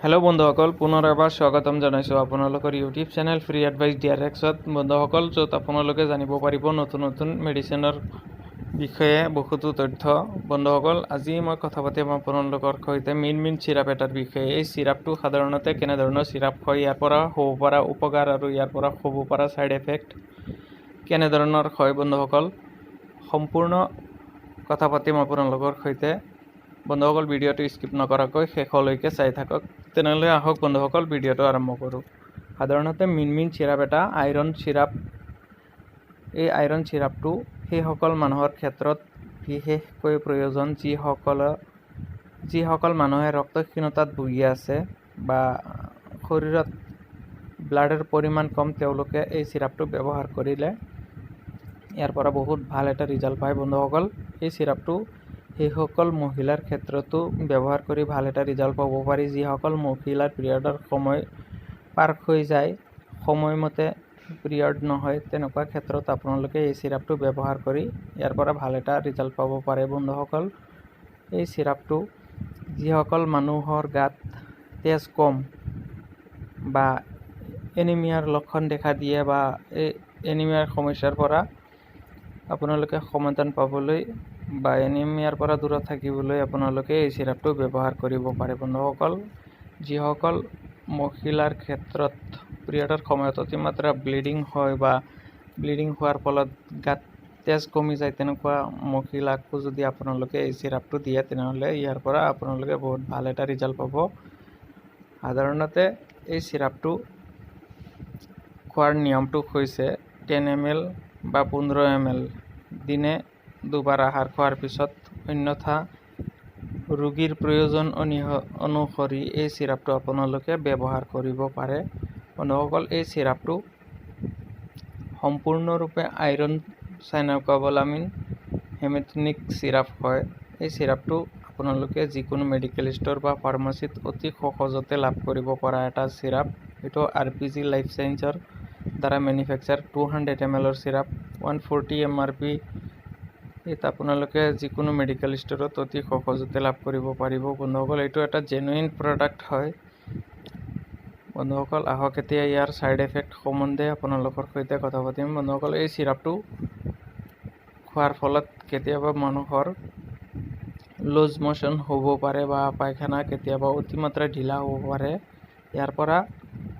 Hello बंधुসকল पुनर एबार स्वागतम जानाइছো আপোনালোকৰ ইউটিউব চেনেল ফ্ৰী এডভাইস ডিআৰএক্সত বন্ধুসকল য'ত আপোনালোকে জানিব পাৰিব নতুন নতুন মেডিচিনৰ বিষয়ে বহুতো তথ্য। বন্ধুসকল আজি মই কথা পাতিম আপোনালোকৰ সৈতে মিন চিৰাপ এটাৰ বিষয়ে। এই চিৰাপটো সাধাৰণতে কেনে ধৰণৰ চিৰাপ হয়, ইয়াৰ পৰা হ'ব পৰা উপকাৰ আৰু ইয়াৰ পৰা হ'ব পৰা সাইড এফেক্ট কেনে ধৰণৰ হয় বন্ধুসকল, সম্পূৰ্ণ কথা পাতিম আপোনালোকৰ সৈতে। বন্ধুসকল ভিডিঅ'টো স্কিপ নকৰাকৈ শেষলৈকে চাই থাকক। তেনেহ'লে আহক বন্ধুসকল ভিডিঅ'টো আৰম্ভ কৰোঁ। সাধাৰণতে মিন চিৰাপ এটা আইৰণ চিৰাপ। এই আইৰণ চিৰাপটো সেইসকল মানুহৰ ক্ষেত্ৰত বিশেষকৈ প্ৰয়োজন যিসকল মানুহে ৰক্তহীনতাত ভুগি আছে বা শৰীৰত ব্লাডৰ পৰিমাণ কম, তেওঁলোকে এই চিৰাপটো ব্যৱহাৰ কৰিলে ইয়াৰ পৰা বহুত ভাল এটা ৰিজাল্ট পায় বন্ধুসকল। এই চিৰাপটো সেইসকল মহিলাৰ ক্ষেত্ৰতো ব্যৱহাৰ কৰি ভাল এটা ৰিজাল্ট পাব পাৰি, যিসকল মহিলাৰ পিৰিয়ডৰ সময় পাৰ হৈ যায়, সময়মতে পিৰিয়ড নহয়, তেনেকুৱা ক্ষেত্ৰত আপোনালোকে এই চিৰাপটো ব্যৱহাৰ কৰি ইয়াৰ পৰা ভাল এটা ৰিজাল্ট পাব পাৰে বন্ধুসকল। এই চিৰাপটো যিসকল মানুহৰ গাত তেজ কম বা এনিমিয়াৰ লক্ষণ দেখা দিয়ে বা এই এনিমিয়াৰ সমস্যাৰ পৰা আপোনালোকে সমাধান পাবলৈ বা এনিমিয়াৰ পৰা দূৰত থাকিবলৈ আপোনালোকে এই চিৰাপটো ব্যৱহাৰ কৰিব পাৰে বন্ধুসকল। যিসকল মহিলাৰ ক্ষেত্ৰত পিৰিয়ডৰ সময়ত অতিমাত্ৰা ব্লিডিং হয় বা ব্লিডিং হোৱাৰ ফলত গাত তেজ কমি যায়, তেনেকুৱা মহিলাকো যদি আপোনালোকে এই চিৰাপটো দিয়ে তেনেহ'লে ইয়াৰ পৰা আপোনালোকে বহুত ভাল এটা ৰিজাল্ট পাব। সাধাৰণতে এই চিৰাপটো খোৱাৰ নিয়মটো হৈছে 10 ml বা 15 ml দিনে দুবাৰ আহাৰ খোৱাৰ পিছত, অন্যথা ৰোগীৰ প্ৰয়োজন অনুসৰি এই চিৰাপটো আপোনালোকে ব্যৱহাৰ কৰিব পাৰে বন্ধুসকল। এই চিৰাপটো সম্পূৰ্ণৰূপে আইৰণ চাইনাকোবালামিন হেমেটনিক চিৰাপ হয়। এই চিৰাপটো আপোনালোকে যিকোনো মেডিকেল ষ্ট'ৰ বা ফাৰ্মাচীত অতি সহজতে লাভ কৰিব পৰা এটা চিৰাপ। এইটো RPG লাইফ সায়েন্সৰ দ্বাৰা মেনুফেকচাৰ 200 ml চিৰাপ 140 MRP। এটা আপোনালোকে যিকোনো মেডিকেল ষ্ট'ৰত অতি সহজতে লাভ কৰিব পাৰিব বন্ধুসকল। এইটো এটা জেনুইন প্ৰডাক্ট হয় বন্ধুসকল। আহক এতিয়া ইয়াৰ সাইড এফেক্ট সম্বন্ধে আপোনালোকৰ সৈতে কথা পাতিম বন্ধুসকল। এই চিৰাপটো খোৱাৰ ফলত কেতিয়াবা মানুহৰ লুজ মোশ্যন হ'ব পাৰে বা পায়খানা কেতিয়াবা অতিমাত্ৰা ঢিলা হ'ব পাৰে। ইয়াৰ পৰা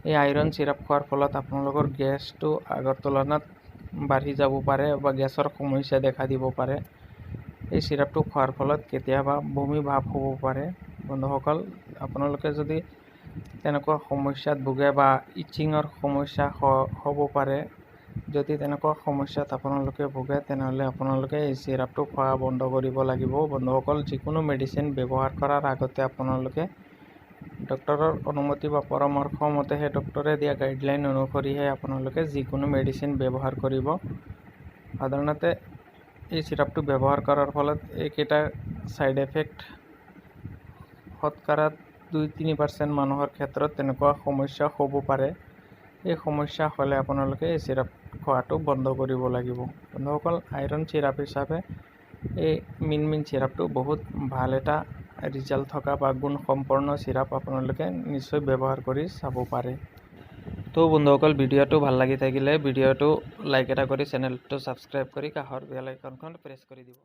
এই আইৰণ চিৰাপ খোৱাৰ ফলত আপোনালোকৰ গেছটো আগৰ তুলনাত বাঢ়ি যাব পাৰে বা গেছৰ সমস্যা দেখা দিব পাৰে। এই চিৰাপটো খোৱাৰ ফলত কেতিয়াবা বমি ভাৱ হ'ব পাৰে বন্ধুসকল। আপোনালোকে যদি তেনেকুৱা সমস্যাত ভোগে বা ইচিঙৰ সমস্যা হ'ব পাৰে, যদি তেনেকুৱা সমস্যাত আপোনালোকে ভোগে তেনেহ'লে আপোনালোকে এই চিৰাপটো খোৱা বন্ধ কৰিব লাগিব বন্ধুসকল। যিকোনো মেডিচিন ব্যৱহাৰ কৰাৰ আগতে আপোনালোকে ডক্টৰৰ অনুমতি বা পৰামৰ্শ মতেহে, ডক্টৰে দিয়া গাইডলাইন অনুসৰিহে আপোনালোকে যিকোনো মেডিচিন ব্যৱহাৰ কৰিব। সাধাৰণতে এই চিৰাপটো ব্যৱহাৰ কৰাৰ ফলত এইকেইটা সাইড এফেক্ট শতকৰা 2-3% মানুহৰ ক্ষেত্ৰত তেনেকুৱা সমস্যা হ'ব পাৰে। এই সমস্যা হ'লে আপোনালোকে এই চিৰাপ খোৱাটো বন্ধ কৰিব লাগিব বন্ধুসকল। আইৰণ চিৰাপ হিচাপে এই মিন চিৰাপটো বহুত ভাল এটা ৰিজাল্ট থকা বা গুণসম্পন্ন চিৰাপ, আপোনালোকে নিশ্চয় ব্যৱহাৰ কৰি চাব পাৰে। তো বন্ধুসকল ভিডিঅ'টো ভাল লাগি থাকিলে ভিডিঅ'টো লাইক এটা কৰি চেনেলটো ছাবস্ক্ৰাইব কৰি কাষৰ বেল আইকনখন প্ৰেছ কৰি দিব।